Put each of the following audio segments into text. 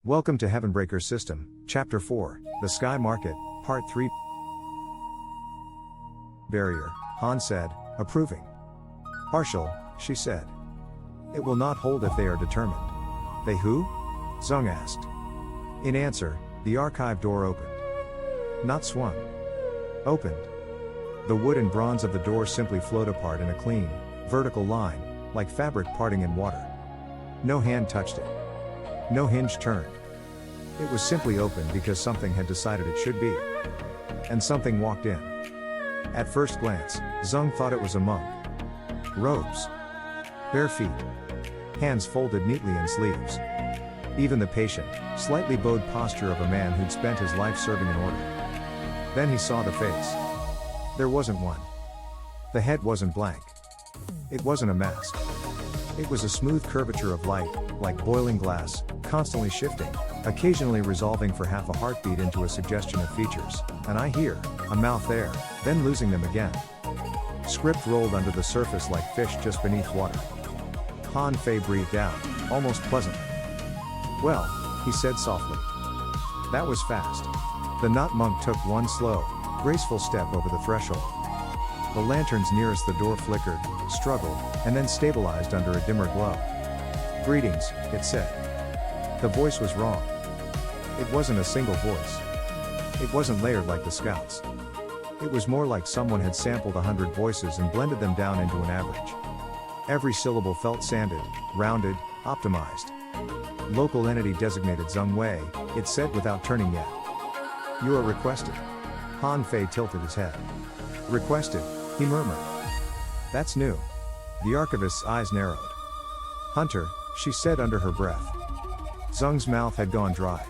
Welcome to Heavenbreaker System, Chapter 4, The Sky Market, Part 3. Barrier, Han said, approving. Partial, she said. It will not hold if they are determined. They who? Zeng asked. In answer, the archive door opened. Not swung. Opened. The wood and bronze of the door simply flowed apart in a clean, vertical line, like fabric parting in water. No hand touched it. No hinge turned. It was simply open because something had decided it should be. And something walked in. At first glance, Zeng thought it was a monk. Robes. Bare feet. Hands folded neatly in sleeves. Even the patient, slightly bowed posture of a man who'd spent his life serving in order. Then he saw the face. There wasn't one. The head wasn't blank. It wasn't a mask. It was a smooth curvature of light, like boiling glass, constantly shifting, occasionally resolving for half a heartbeat into a suggestion of features, an eye here, a mouth there, then losing them again. Script rolled under the surface like fish just beneath water. Han Fei breathed out, almost pleasantly. Well, he said softly. That was fast. The not monk took one slow, graceful step over the threshold. The lanterns nearest the door flickered, struggled, and then stabilized under a dimmer glow. Greetings, it said. The voice was wrong. It wasn't a single voice. It wasn't layered like the scouts. It was more like someone had sampled 100 voices and blended them down into an average. Every syllable felt sanded, rounded, optimized. Local entity designated Zeng Wei, it said without turning yet. You are requested. Han Fei tilted his head. Requested, he murmured. That's new. The archivist's eyes narrowed. Hunter, she said under her breath. Zeng's mouth had gone dry.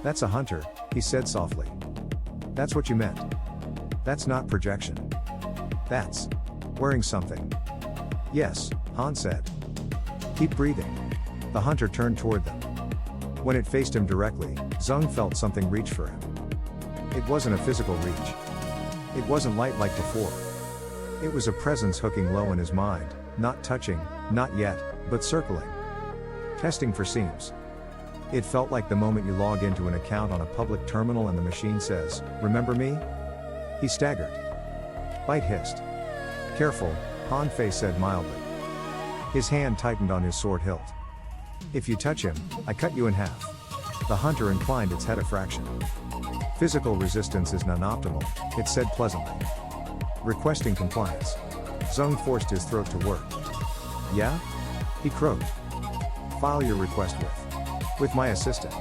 That's a hunter, he said softly. That's what you meant. That's not projection. That's wearing something. Yes, Han said. Keep breathing. The hunter turned toward them. When it faced him directly, Zeng felt something reach for him. It wasn't a physical reach. It wasn't light like before. It was a presence hooking low in his mind, not touching, not yet, but circling. Testing for seams. It felt like the moment you log into an account on a public terminal and the machine says, "Remember me?" He staggered. Bite hissed. Careful, Han Fei said mildly. His hand tightened on his sword hilt. If you touch him, I cut you in half. The hunter inclined its head a fraction. Physical resistance is non-optimal, it said pleasantly. Requesting compliance. Zeng forced his throat to work. Yeah? He croaked. File your request with my assistant.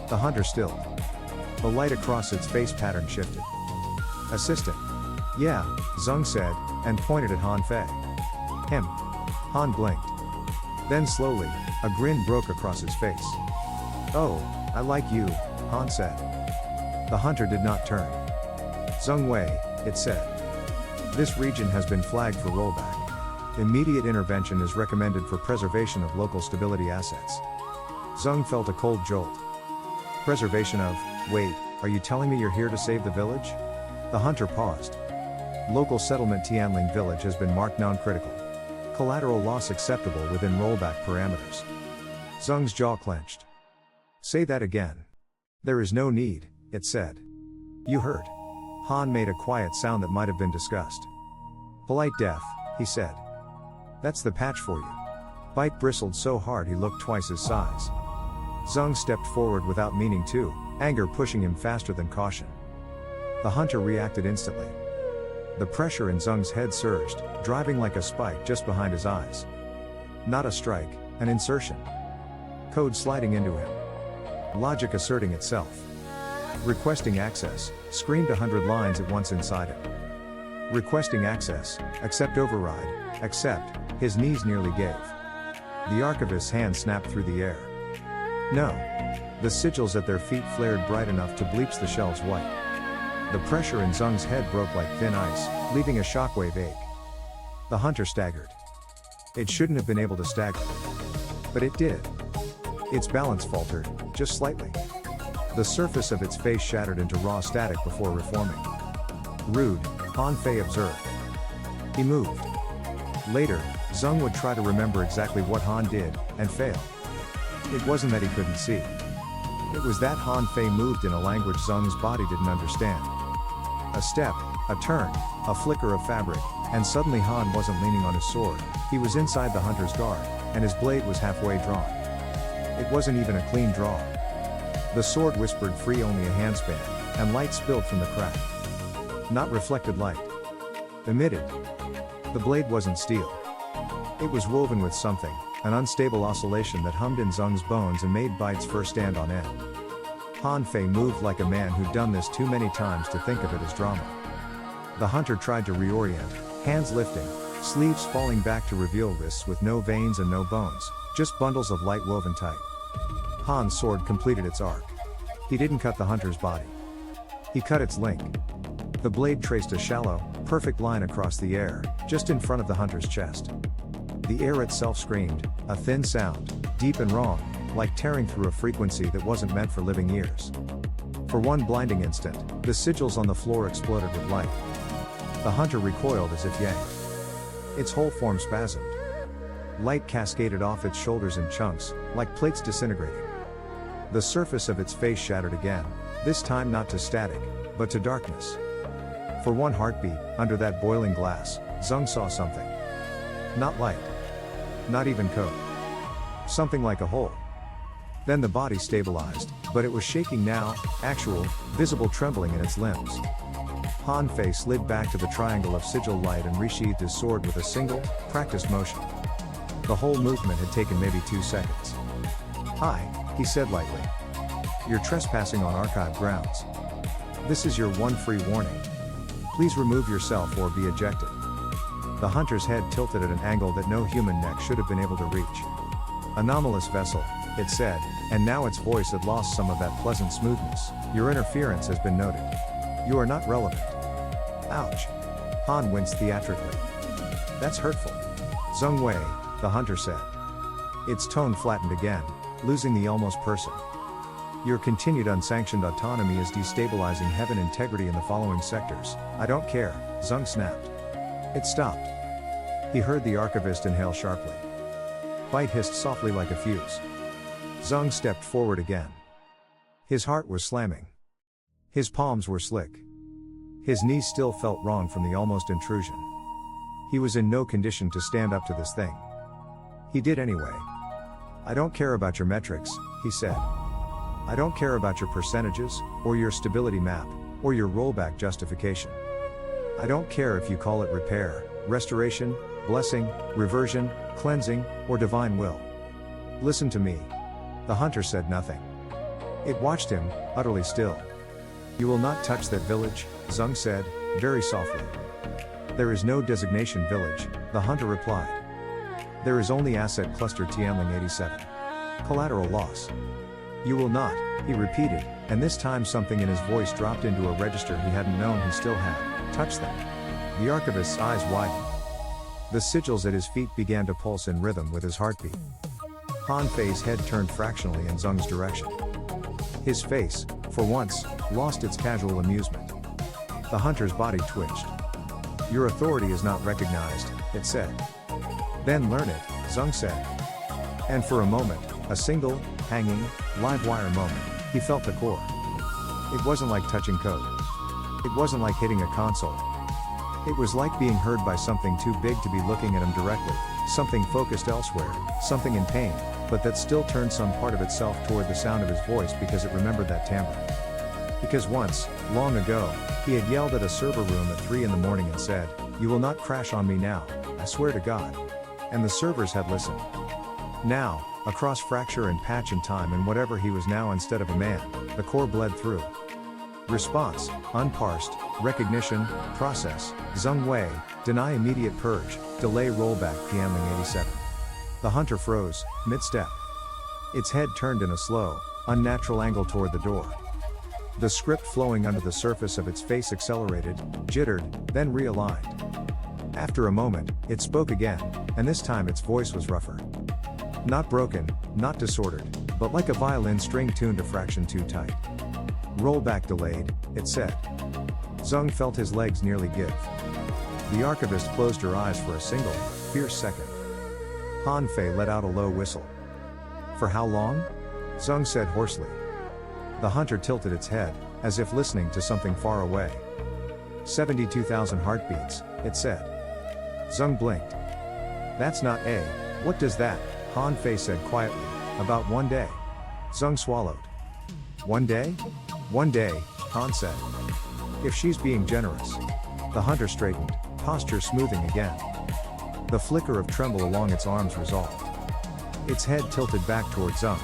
The hunter stilled. The light across its face pattern shifted. Assistant. Yeah, Zeng said, and pointed at Han Fei. Him. Han blinked. Then slowly, a grin broke across his face. Oh, I like you, Han said. The hunter did not turn. Zeng Wei, it said. This region has been flagged for rollback. Immediate intervention is recommended for preservation of local stability assets. Zeng felt a cold jolt. Preservation of, wait, are you telling me you're here to save the village? The hunter paused. Local settlement Tianling village has been marked non-critical. Collateral loss acceptable within rollback parameters. Zeng's jaw clenched. Say that again. There is no need, it said. You heard. Han made a quiet sound that might have been disgust. Polite deaf, he said. That's the patch for you. Bite bristled so hard he looked twice his size. Zeng stepped forward without meaning to, anger pushing him faster than caution. The hunter reacted instantly. The pressure in Zeng's head surged, driving like a spike just behind his eyes. Not a strike, an insertion. Code sliding into him. Logic asserting itself. Requesting access, screamed 100 lines at once inside him. Requesting access, accept override, accept, his knees nearly gave. The archivist's hand snapped through the air. No. The sigils at their feet flared bright enough to bleach the shelves white. The pressure in Zeng's head broke like thin ice, leaving a shockwave ache. The hunter staggered. It shouldn't have been able to stagger. But it did. Its balance faltered, just slightly. The surface of its face shattered into raw static before reforming. Rude, Han Fei observed. He moved. Later, Zeng would try to remember exactly what Han did, and fail. It wasn't that he couldn't see. It was that Han Fei moved in a language Zeng's body didn't understand. A step, a turn, a flicker of fabric, and suddenly Han wasn't leaning on his sword, he was inside the hunter's guard, and his blade was halfway drawn. It wasn't even a clean draw. The sword whispered free only a handspan, and light spilled from the crack. Not reflected light. Emitted. The blade wasn't steel. It was woven with something, an unstable oscillation that hummed in Zeng's bones and made Bite's fur stand on end. Han Fei moved like a man who'd done this too many times to think of it as drama. The hunter tried to reorient, hands lifting, sleeves falling back to reveal wrists with no veins and no bones, just bundles of light woven tight. Han's sword completed its arc. He didn't cut the hunter's body. He cut its link. The blade traced a shallow, perfect line across the air, just in front of the hunter's chest. The air itself screamed, a thin sound, deep and wrong, like tearing through a frequency that wasn't meant for living ears. For one blinding instant, the sigils on the floor exploded with light. The hunter recoiled as if yanked. Its whole form spasmed. Light cascaded off its shoulders in chunks, like plates disintegrating. The surface of its face shattered again, this time not to static, but to darkness. For one heartbeat, under that boiling glass, Zeng saw something. Not light. Not even code. Something like a hole. Then the body stabilized, but it was shaking now, actual, visible trembling in its limbs. Han Fei slid back to the triangle of sigil light and resheathed his sword with a single, practiced motion. The whole movement had taken maybe 2 seconds. "Hi," he said lightly. "You're trespassing on archive grounds. This is your one free warning. Please remove yourself or be ejected." The hunter's head tilted at an angle that no human neck should have been able to reach. "Anomalous vessel," it said, and now its voice had lost some of that pleasant smoothness. "Your interference has been noted. You are not relevant." Ouch. Han winced theatrically. "That's hurtful." "Zeng Wei," the hunter said. Its tone flattened again, losing the almost person. "Your continued unsanctioned autonomy is destabilizing heaven integrity in the following sectors." "I don't care," Zeng snapped. It stopped. He heard the archivist inhale sharply. Bite hissed softly like a fuse. Zeng stepped forward again. His heart was slamming. His palms were slick. His knees still felt wrong from the almost intrusion. He was in no condition to stand up to this thing. He did anyway. "I don't care about your metrics," he said. "I don't care about your percentages, or your stability map, or your rollback justification. I don't care if you call it repair, restoration, blessing, reversion, cleansing, or divine will. Listen to me." The hunter said nothing. It watched him, utterly still. "You will not touch that village," Zeng said, very softly. "There is no designation village," the hunter replied. "There is only asset cluster Tianling 87. Collateral loss." "You will not," he repeated, and this time something in his voice dropped into a register he hadn't known he still had. "Touch them." The archivist's eyes widened. The sigils at his feet began to pulse in rhythm with his heartbeat. Han Fei's head turned fractionally in Zeng's direction. His face, for once, lost its casual amusement. The hunter's body twitched. "Your authority is not recognized," it said. "Then learn it," Zeng said. And for a moment, a single, hanging, live wire moment, he felt the core. It wasn't like touching code. It wasn't like hitting a console. It was like being heard by something too big to be looking at him directly, something focused elsewhere, something in pain, but that still turned some part of itself toward the sound of his voice because it remembered that timbre. Because once, long ago, he had yelled at a server room at 3 in the morning and said, "You will not crash on me now, I swear to God." And the servers had listened. Now, across fracture and patch and time and whatever he was now instead of a man, the core bled through. Response, unparsed, recognition, process, Zeng Wei, deny immediate purge, delay rollback Tianling 87. The hunter froze, mid-step. Its head turned in a slow, unnatural angle toward the door. The script flowing under the surface of its face accelerated, jittered, then realigned. After a moment, it spoke again, and this time its voice was rougher. Not broken, not disordered, but like a violin string tuned a fraction too tight. "Rollback delayed," it said. Zeng felt his legs nearly give. The archivist closed her eyes for a single, fierce second. Han Fei let out a low whistle. "For how long?" Zeng said hoarsely. The hunter tilted its head, as if listening to something far away. 72,000 heartbeats, it said. Zeng blinked. That's not A. What does that? Han Fei said quietly. About 1 day. Zeng swallowed. 1 day? 1 day, Han said. If she's being generous. The hunter straightened, posture smoothing again. The flicker of tremble along its arms resolved. Its head tilted back toward Zeng.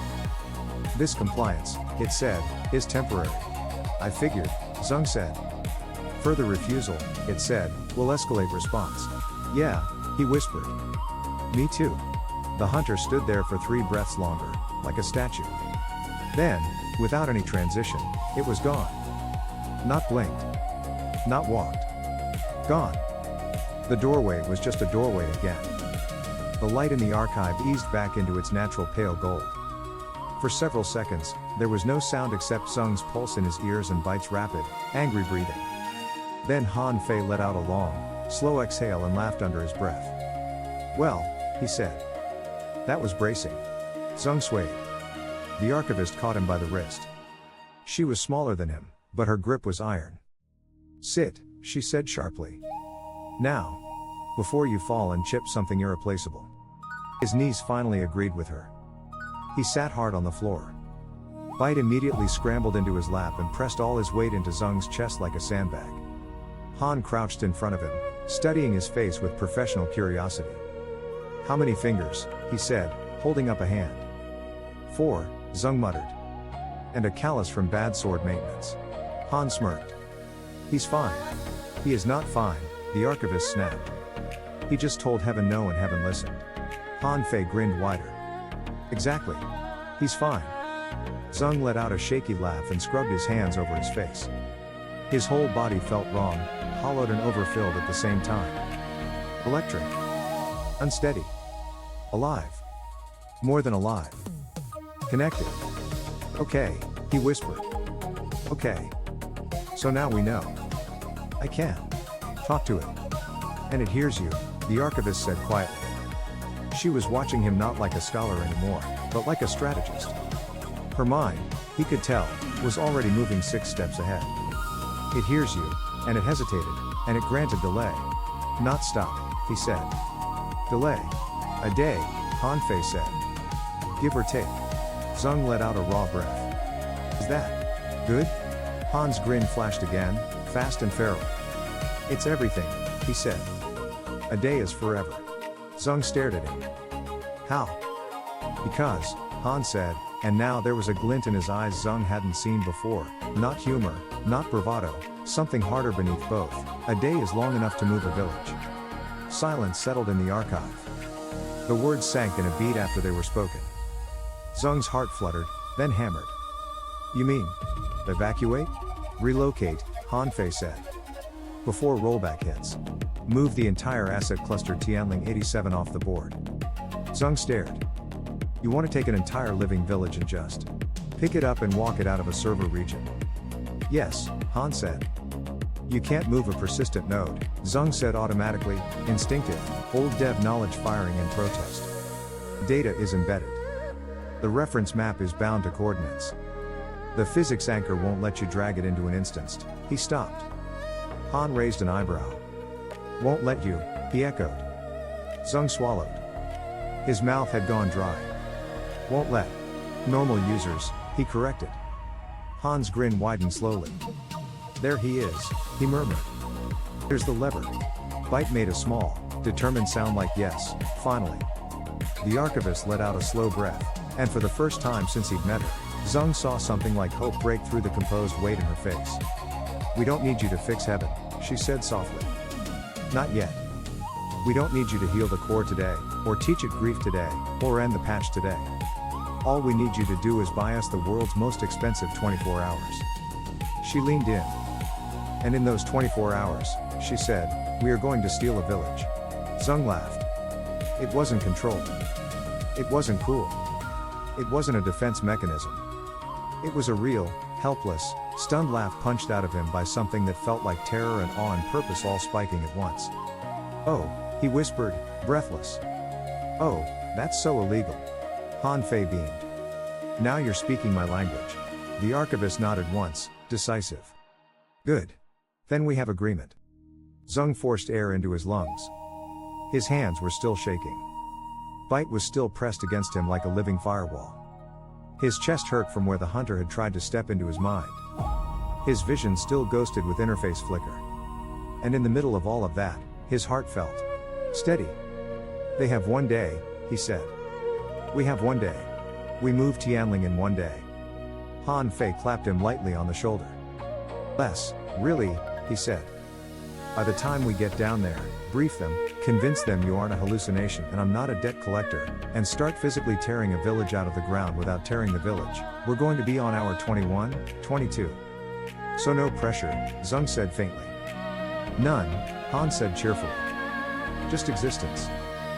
This compliance, it said, is temporary. I figured, Zeng said. Further refusal, it said, will escalate response. Yeah, he whispered. Me too. The hunter stood there for 3 breaths longer, like a statue. Then, without any transition, it was gone. Not blinked. Not walked. Gone. The doorway was just a doorway again. The light in the archive eased back into its natural pale gold. For several seconds, there was no sound except Zeng's pulse in his ears and Bite's rapid, angry breathing. Then Han Fei let out a long, slow exhale and laughed under his breath. Well, he said. That was bracing. Zeng swayed. The archivist caught him by the wrist. She was smaller than him, but her grip was iron. Sit, she said sharply. Now. Before you fall and chip something irreplaceable. His knees finally agreed with her. He sat hard on the floor. Bite immediately scrambled into his lap and pressed all his weight into Zeng's chest like a sandbag. Han crouched in front of him, studying his face with professional curiosity. How many fingers? He said, holding up a hand. 4, Zeng muttered. And a callus from bad sword maintenance. Han smirked. He's fine. He is not fine, the archivist snapped. He just told Heaven no and Heaven listened. Han Fei grinned wider. Exactly. He's fine. Zeng let out a shaky laugh and scrubbed his hands over his face. His whole body felt wrong, hollowed and overfilled at the same time. Electric. Unsteady. Alive. More than alive. Connected. Okay, he whispered. Okay. So now we know. I can. Talk to it. And it hears you, the archivist said quietly. She was watching him not like a scholar anymore, but like a strategist. Her mind, he could tell, was already moving 6 steps ahead. It hears you, and it hesitated, and it granted delay. Not stop, he said. Delay. A day, Han Fei said. Give or take. Zeng let out a raw breath. Is that good? Han's grin flashed again, fast and feral. It's everything, he said. A day is forever. Zeng stared at him. How? Because, Han said, and now there was a glint in his eyes Zeng hadn't seen before, not humor, not bravado, something harder beneath both. A day is long enough to move a village. Silence settled in the archive. The words sank in a beat after they were spoken. Zeng's heart fluttered, then hammered. You mean? Evacuate? Relocate, Han Fei said. Before rollback hits. Move the entire asset cluster Tianling 87 off the board. Zeng stared. You want to take an entire living village and just pick it up and walk it out of a server region? Yes, Han said. You can't move a persistent node, Zeng said automatically, instinctive, old dev knowledge firing in protest. Data is embedded. The reference map is bound to coordinates. The physics anchor won't let you drag it into an instance. He stopped. Han raised an eyebrow. Won't let you, he echoed. Zeng swallowed. His mouth had gone dry. Won't let normal users, he corrected. Han's grin widened slowly. There he is, he murmured. There's the lever. Bite made a small, determined sound like yes, finally. The archivist let out a slow breath, and for the first time since he'd met her, Zeng saw something like hope break through the composed weight in her face. We don't need you to fix Heaven, she said softly. Not yet. We don't need you to heal the core today, or teach it grief today, or end the patch today. All we need you to do is buy us the world's most expensive 24 hours. She leaned in. And in those 24 hours, she said, we are going to steal a village. Zeng laughed. It wasn't controlled. It wasn't cool. It wasn't a defense mechanism. It was a real, helpless, stunned laugh punched out of him by something that felt like terror and awe and purpose all spiking at once. Oh, he whispered, breathless. Oh, that's so illegal. Han Fei beamed. Now you're speaking my language. The archivist nodded once, decisive. Good. Then we have agreement. Zeng forced air into his lungs. His hands were still shaking. Bite was still pressed against him like a living firewall. His chest hurt from where the hunter had tried to step into his mind. His vision still ghosted with interface flicker. And in the middle of all of that, his heart felt steady. They have 1 day, he said. We have 1 day. We move Tianling in 1 day. Han Fei clapped him lightly on the shoulder. Less, really, he said. By the time we get down there, brief them, convince them you aren't a hallucination and I'm not a debt collector, and start physically tearing a village out of the ground without tearing the village. We're going to be on hour 21, 22. So no pressure, Zeng said faintly. None, Han said cheerfully. Just existence.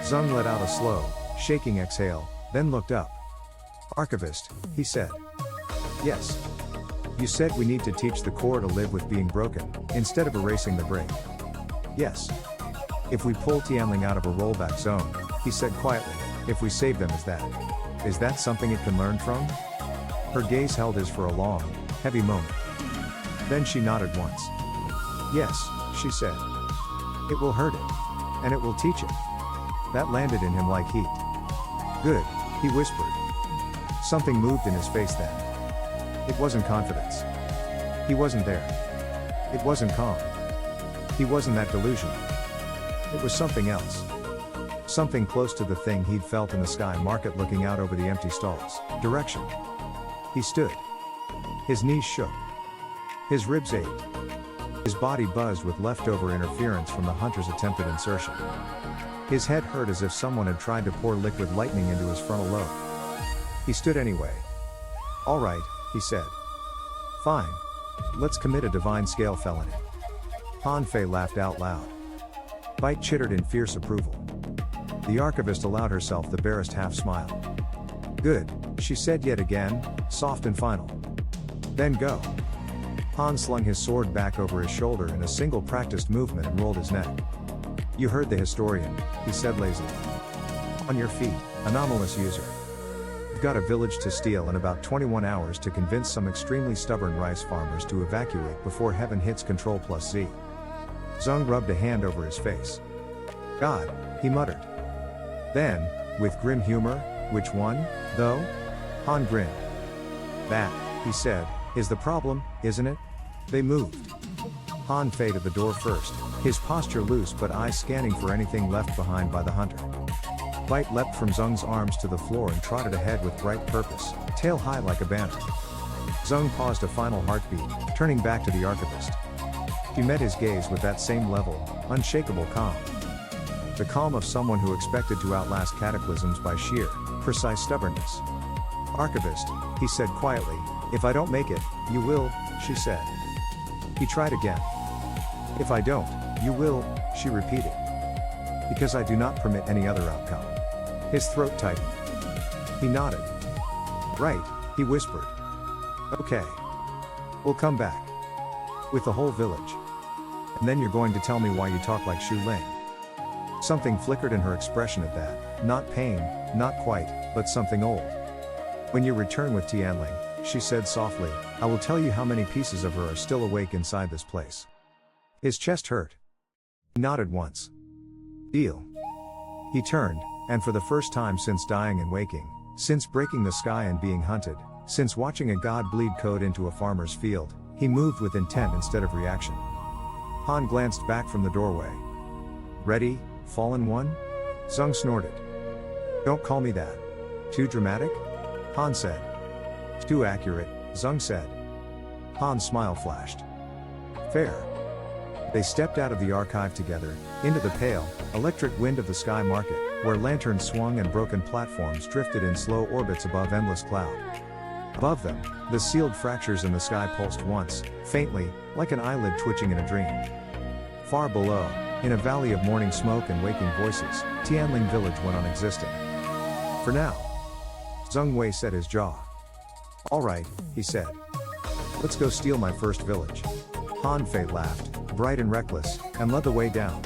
Zeng let out a slow, shaking exhale, then looked up. Archivist, he said. Yes. You said we need to teach the core to live with being broken, instead of erasing the break. Yes. If we pull Tianling out of a rollback zone, he said quietly, if we save them, is that something it can learn from? Her gaze held his for a long, heavy moment. Then she nodded once. Yes, she said. It will hurt it. And it will teach it. That landed in him like heat. Good, he whispered. Something moved in his face then. It wasn't confidence. He wasn't there. It wasn't calm. He wasn't that delusional. It was something else. Something close to the thing he'd felt in the sky market looking out over the empty stalls. Direction. He stood. His knees shook. His ribs ached. His body buzzed with leftover interference from the hunter's attempted insertion. His head hurt as if someone had tried to pour liquid lightning into his frontal lobe. He stood anyway. All right, he said. Fine. Let's commit a divine scale felony. Han Fei laughed out loud. Bite chittered in fierce approval. The archivist allowed herself the barest half smile. Good, she said yet again, soft and final. Then go. Han slung his sword back over his shoulder in a single practiced movement and rolled his neck. You heard the historian, he said lazily. On your feet, anomalous user. You've got a village to steal and about 21 hours to convince some extremely stubborn rice farmers to evacuate before heaven hits Ctrl+Z. Zeng rubbed a hand over his face. God, he muttered. Then, with grim humor, which one, though? Han grinned. That, he said, is the problem, isn't it? They moved. Han Fei to the door first, his posture loose but eyes scanning for anything left behind by the hunter. Bite leapt from Zeng's arms to the floor and trotted ahead with bright purpose, tail high like a banner. Zeng paused a final heartbeat, turning back to the archivist. He met his gaze with that same level, unshakable calm. The calm of someone who expected to outlast cataclysms by sheer, precise stubbornness. Archivist, he said quietly, if I don't make it, you will, she said. He tried again. If I don't, you will, she repeated. Because I do not permit any other outcome. His throat tightened. He nodded. Right, he whispered. Okay. We'll come back. With the whole village. And then you're going to tell me why you talk like Shu Ling. Something flickered in her expression at that, not pain, not quite, but something old. When you return with Tianling, she said softly, I will tell you how many pieces of her are still awake inside this place. His chest hurt. He nodded once. Deal. He turned, and for the first time since dying and waking, since breaking the sky and being hunted, since watching a god bleed code into a farmer's field, he moved with intent instead of reaction. Han glanced back from the doorway. Ready, fallen one? Zeng snorted. Don't call me that. Too dramatic? Han said. Too accurate, Zeng said. Han's smile flashed. Fair. They stepped out of the archive together, into the pale, electric wind of the sky market, where lanterns swung and broken platforms drifted in slow orbits above endless cloud. Above them, the sealed fractures in the sky pulsed once, faintly, like an eyelid twitching in a dream. Far below, in a valley of morning smoke and waking voices, Tianling village went on existing. For now. Zeng Wei set his jaw. All right, he said. Let's go steal my first village. Han Fei laughed, bright and reckless, and led the way down.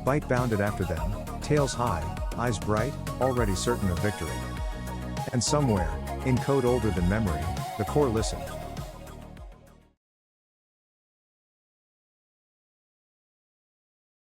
Bite bounded after them, tails high, eyes bright, already certain of victory. And somewhere, in code older than memory, The core listened.